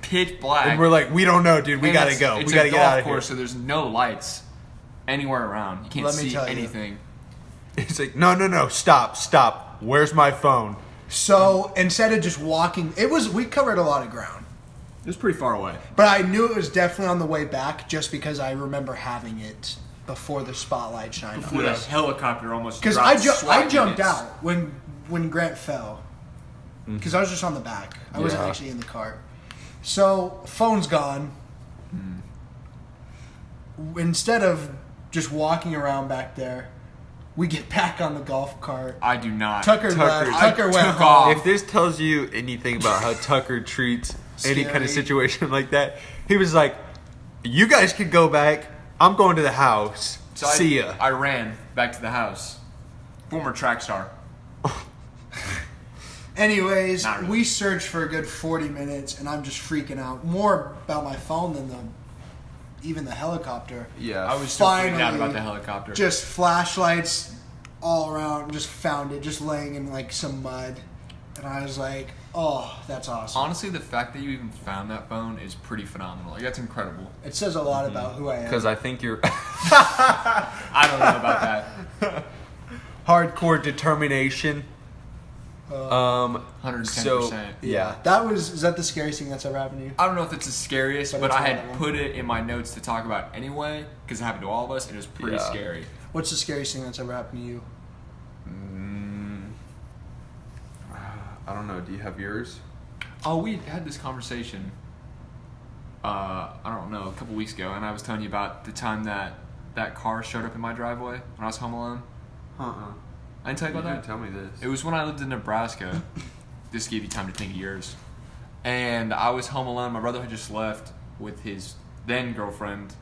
pitch black. And we're like, "We don't know, dude. We And gotta it's- go. It's We gotta a get golf out of here." course, so there's no lights anywhere around. You can't Let me see tell you. anything. It's like, no, stop. Where's my phone? So instead of just walking, we covered a lot of ground. It was pretty far away. But I knew it was definitely on the way back just because I remember having it before the spotlight shined Before on the it. helicopter almost Because dropped I SWAT jumped units. out when Grant fell. Because I was just on the back. I wasn't Yeah. actually in the cart. So, phone's gone. Instead of just walking around back there, we get back on the golf cart. I do not. Tucker went took home. off. If this tells you anything about how Tucker treats any kind Scary. of situation like that, he was like, "You guys can go back. I'm going to the house. So See ya." I ran back to the house. Former track star. Anyways, Not really. we searched for a good 40 minutes, and I'm just freaking out. More about my phone than even the helicopter. Yeah. I was still freaking out Finally, about the helicopter. Just flashlights all around. Just found it, just laying in like some mud. And I was like, oh, that's awesome. Honestly, the fact that you even found that phone is pretty phenomenal. Like, that's incredible. It says a lot about who I am. Because I think you're I don't know about that. hardcore determination. 110%. So yeah. Is that the scariest thing that's ever happened to you? I don't know if it's the scariest, But but it's I one had of them. put it in my notes to talk about anyway, because it happened to all of us, and it was pretty Yeah. scary. What's the scariest thing that's ever happened to you? I don't know. Do you have yours? Oh, we had this conversation, I don't know, a couple weeks ago, and I was telling you about the time that car showed up in my driveway when I was home alone. I didn't tell you You about didn't that? tell me this. It was when I lived in Nebraska. This gave you time to think of yours. And I was home alone. My brother had just left with his then girlfriend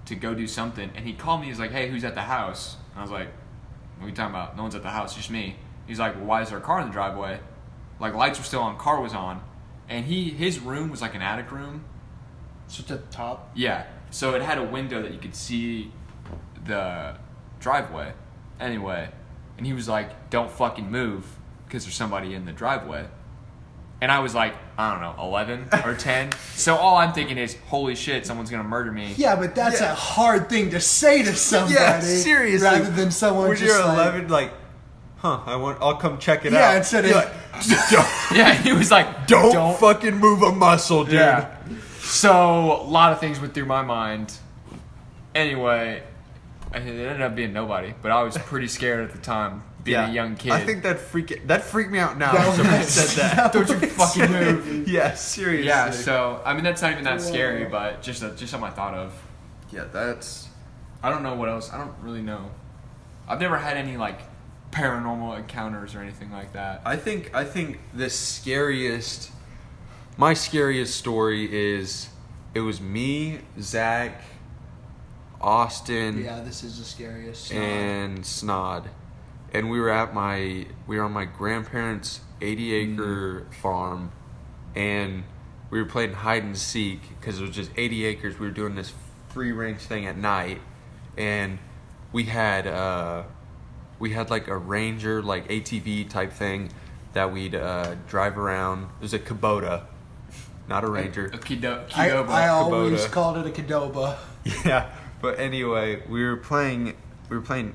to go do something. And he called me. He's like, "Hey, who's at the house?" And I was like, "What are you talking about? No one's at the house, just me." He's like, "Well, why is there a car in the driveway?" Like, lights were still on, car was on. And his room was like an attic room. So it's at the top? Yeah. So it had a window that you could see the driveway. Anyway. And he was like, "Don't fucking move because there's somebody in the driveway." And I was like, I don't know, 11 or 10. So all I'm thinking is, holy shit, someone's going to murder me. Yeah, but that's a hard thing to say to somebody. Yeah, seriously. Rather than someone when just you're like, 11, like, I'll come check it Yeah, out. instead of- You're like, Yeah, he was like, don't fucking move a muscle, dude. Yeah. So a lot of things went through my mind. Anyway, it ended up being nobody, but I was pretty scared at the time, being a young kid. I think that freaked me out now. That was- Somebody said that. Don't you fucking move. Yeah, seriously. Yeah, so, I mean, that's not even that scary, but just something I thought of. Yeah, that's. I don't know what else. I don't really know. I've never had any, like, paranormal encounters or anything like that. I think my scariest story is it was me, Zach, Austin, Yeah, this is the scariest. and Snod, and we were on my grandparents' 80-acre farm, and we were playing hide and seek because it was just 80 acres. We were doing this free range thing at night, and we had like a Ranger, like ATV type thing that we'd drive around. It was a Kubota, not a Ranger. A Qdoba. I always Kubota. called it a Qdoba. Yeah, but anyway, we were playing we were playing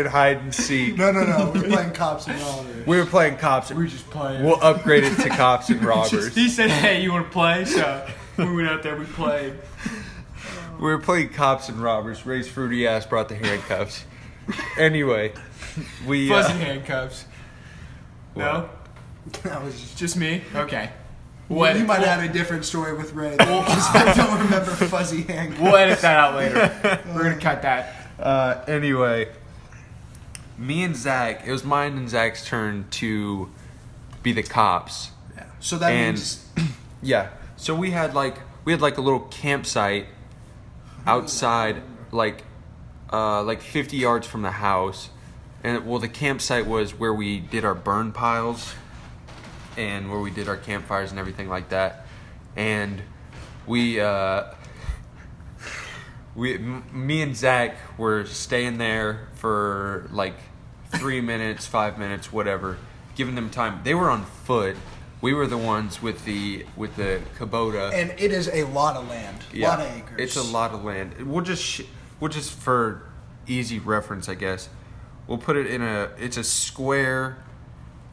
hide and seek. No. We're playing cops and robbers. We were playing cops. We're just playing. We'll upgrade it to cops and robbers. He said, "Hey, you want to play?" So We went out there, we played. We were playing cops and robbers. Ray's fruity ass brought the handcuffs. Anyway, we Fuzzy handcuffs. No? That was Just me? Okay. you might have a different story with Ray because I don't remember fuzzy handcuffs. We'll edit that out later. We're going to cut that. Anyway, me and Zach, it was mine and Zach's turn to be the cops. Yeah. So that means Yeah. So we had like a little campsite outside, like 50 yards from the house, and the campsite was where we did our burn piles, and where we did our campfires and everything like that, and me and Zach were staying there for like 3 minutes, 5 minutes, whatever, giving them time. They were on foot. We were the ones with the Kubota. and it is a lot of land, lot of acres. It's a lot of land. We'll just for easy reference, I guess, we'll put it in it's a square,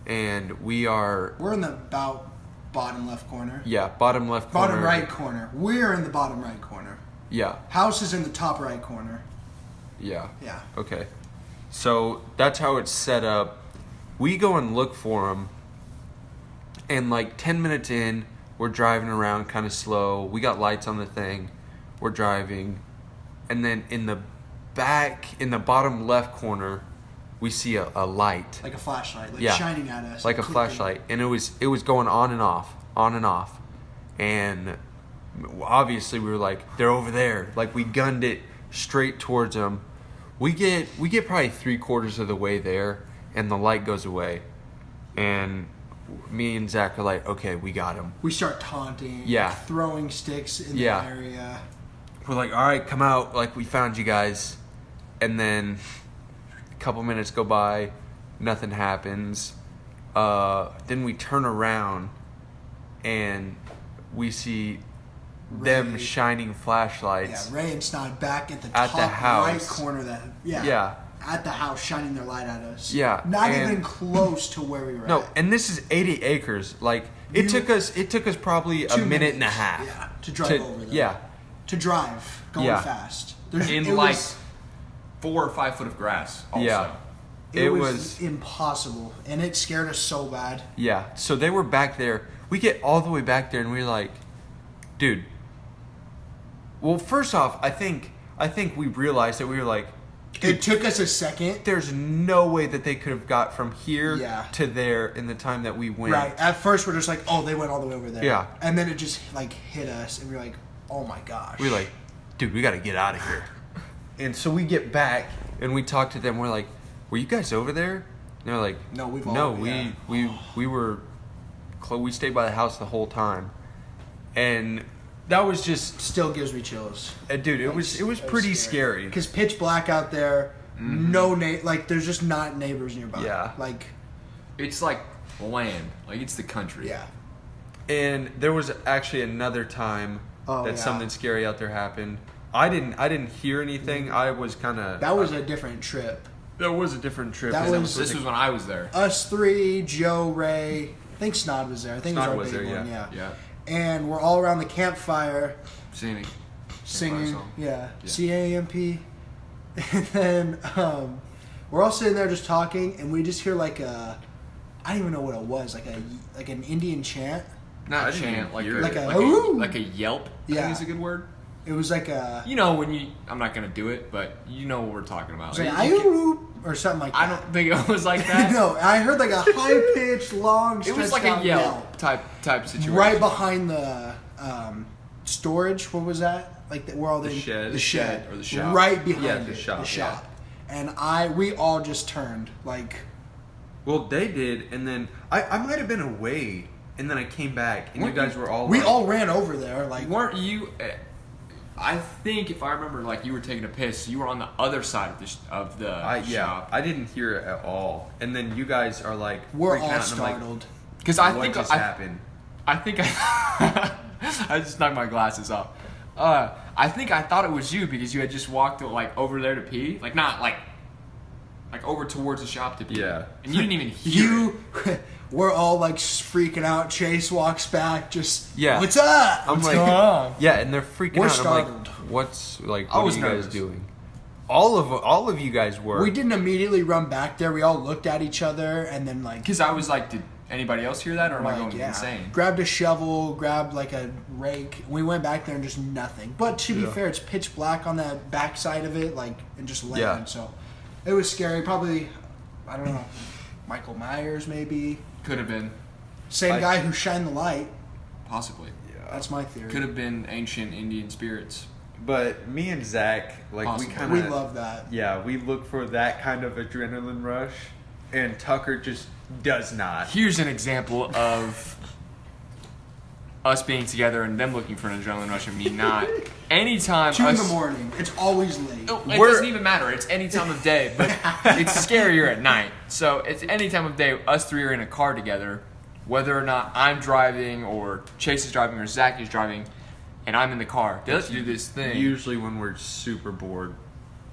and we're in the about bottom left corner. Yeah, bottom left corner. Bottom right corner. We're in the bottom right corner. Yeah. House is in the top right corner. Yeah. Yeah. Okay. So that's how it's set up. We go and look for them, and like 10 minutes in, we're driving around kind of slow. We got lights on the thing. We're driving, and then in the bottom left corner, we see a light. Like a flashlight, Yeah. shining at us. Like a clicking. flashlight, and it was going on and off, and obviously we were like, they're over there. Like, we gunned it straight towards them. We get probably 3/4 of the way there, and the light goes away, and me and Zach are like, okay, we got him. We start taunting, Yeah. throwing sticks in Yeah. the area. We're like, all right, come out, like, we found you guys. And then a couple minutes go by, nothing happens. Then we turn around, and we see them Ray. shining flashlights. Yeah, Ray and Snod back at the At top the house. right corner. Yeah. At the house, shining their light at us. Yeah, Not and- even close to where we were No, at. and this is 80 acres. Like, it took us probably a 2 minute and a minutes, half. Yeah, to drive over there. Yeah. To drive, going Yeah. fast. In it like was- 4 or 5 foot of grass. Also. Yeah. It was impossible, and it scared us so bad. Yeah, so they were back there. We get all the way back there, and we're like, dude. Well, first off, I think we realized that we were like, It took us a second. there's no way that they could have got from here Yeah. to there in the time that we went. Right. At first, we're just like, oh, they went all the way over there. Yeah. And then it just like hit us, and we're like, oh my gosh. We're like, dude, we got to get out of here. And so we get back, and we talk to them. We're like, were you guys over there? And they're like, No, we've no, all- yeah. we were, we stayed by the house the whole time, and that was just, Still gives me chills. dude, it was pretty scary. Because pitch black out there, no like there's just not neighbors nearby. Yeah. Like, It's like land. Like, it's the country. yeah. And there was actually another time Oh, that yeah. something scary out there happened. I didn't hear anything. I was kind of. That was a different trip. That was a different trip. That and was- This was when I was there. Us three, Joe, Ray, I think Snod was there. I think Snod it was was our big there, one, yeah. yeah. Yeah. And we're all around the campfire Singing. singing, song. yeah, Yeah. CAMP. And then we're all sitting there just talking, and we just hear like a, I don't even know what it was, like an Indian chant. Not I a didn't chant. even Like hear a, it. like, Like a, a, "Ooh." like a yelp. I Yeah. think is a good word. It was like a, You know when you. I'm not gonna do it, but you know what we're talking about. it was like, Like, you can- "Ayoo," or something like that. I don't think it was like that. No, I heard like a high pitched, long. It was stretched like a out yelp type situation. right behind the storage. What was that? Like where all the shed. the shed or the shop. right behind Yeah, it, the shop, the shop. And we all just turned like, Well, they did, and then I might have been away, and then I came back, and you guys were all. we like- all ran over there like. Weren't you? I think if I remember, like you were taking a piss. You were on the other side of the shop. I didn't hear it at all, and then you guys are like. We're freaking all out, and I'm like, startled. Because I what think just I happened? think I just knocked my glasses off. I think I thought it was you because you had just walked like over there to pee. Like not like like over towards the shop to be. Yeah. And you didn't even hear it. We're all like freaking out. Chase walks back, just Yeah. what's up? I'm What's like, going on? yeah, and they're freaking We're out. And I'm startled. like, what's like? I What was are you nervous. guys doing? All of you guys were. We didn't immediately run back there. We all looked at each other and then like Because I was like, did anybody else hear that, or am I like, going insane? grabbed a shovel, grabbed like a rake. We went back there and just nothing. But to be fair, it's pitch black on the back side of it, like and just land. Yeah. So it was scary. Probably, I don't know, Michael Myers maybe. Could have been, Same guy who shined the light. possibly. That's my theory. Could have been ancient Indian spirits. But me and Zach, like Possible. we kind We of love that. Yeah, we look for that kind of adrenaline rush, and Tucker just does not. Here's an example of us being together and them looking for an adrenaline rush and me not. Anytime 2 in us, the morning. It's always late. It doesn't even matter. It's any time of day, but it's scarier at night. So it's any time of day. Us three are in a car together, whether or not I'm driving or Chase is driving or Zach is driving, and I'm in the car. They like to do this thing. Usually when we're super bored.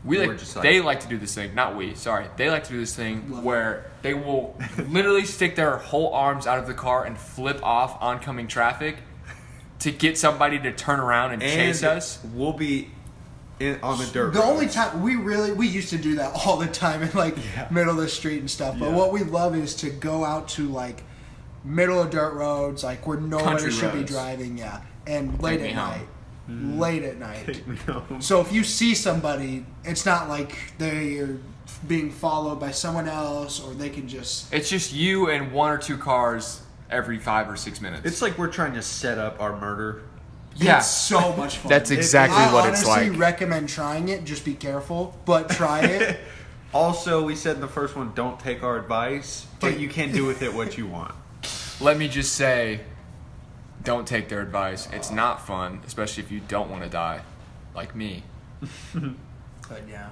They we're like to do this thing. Not we. Sorry, they like to do this thing where they will literally stick their whole arms out of the car and flip off oncoming traffic to get somebody to turn around and chase us. We'll be on the dirt. The only roads. time we used to do that all the time in like middle of the street and stuff. But Yeah. what we love is to go out to like middle of dirt roads, like where nobody Country should be roads. driving. Yeah, and late me at home. night. Late at night. Take me home. So if you see somebody, it's not like they're being followed by someone else, or they can just. It's just you and 1 or 2 cars every 5 or 6 minutes. It's like we're trying to set up our murder. yeah. It's so much fun. That's exactly I what it's honestly like. recommend trying it. Just be careful, but try it. Also, we said in the first one, don't take our advice, but you can do with it what you want. Let me just say, don't take their advice. It's not fun, especially if you don't want to die, like me. But yeah,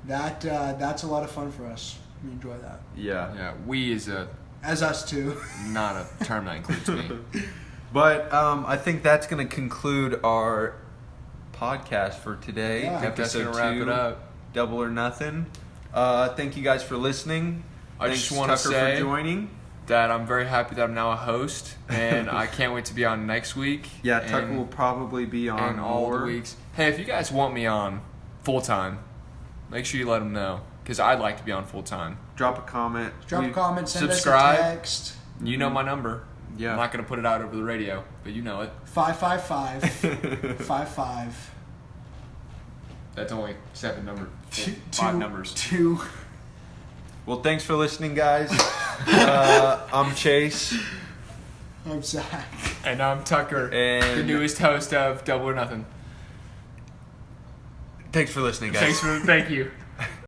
that's a lot of fun for us. We enjoy that. Yeah. Yeah, we is As us too. not a term that includes me. But I think that's going to conclude our podcast for today. Yeah. I think that's Episode gonna wrap 2, it up. Double or Nothing. Thank you guys for listening. I Thanks, just wanna Tucker, say- for joining. That I'm very happy that I'm now a host, and I can't wait to be on next week. Yeah, Tucker and, will probably be on and all more. the weeks. Hey, if you guys want me on full time, make sure you let them know, because I'd like to be on full time. Drop a comment. Drop a comment, send subscribe. us a text. You know my number. Yeah. I'm not going to put it out over the radio, but you know it. 555 That's only 7 numbers. 5 two, numbers. 2. Well, thanks for listening, guys. I'm Chase. I'm Zach. And I'm Tucker, And the newest host of Double or Nothing. thanks for listening, guys. Thank you.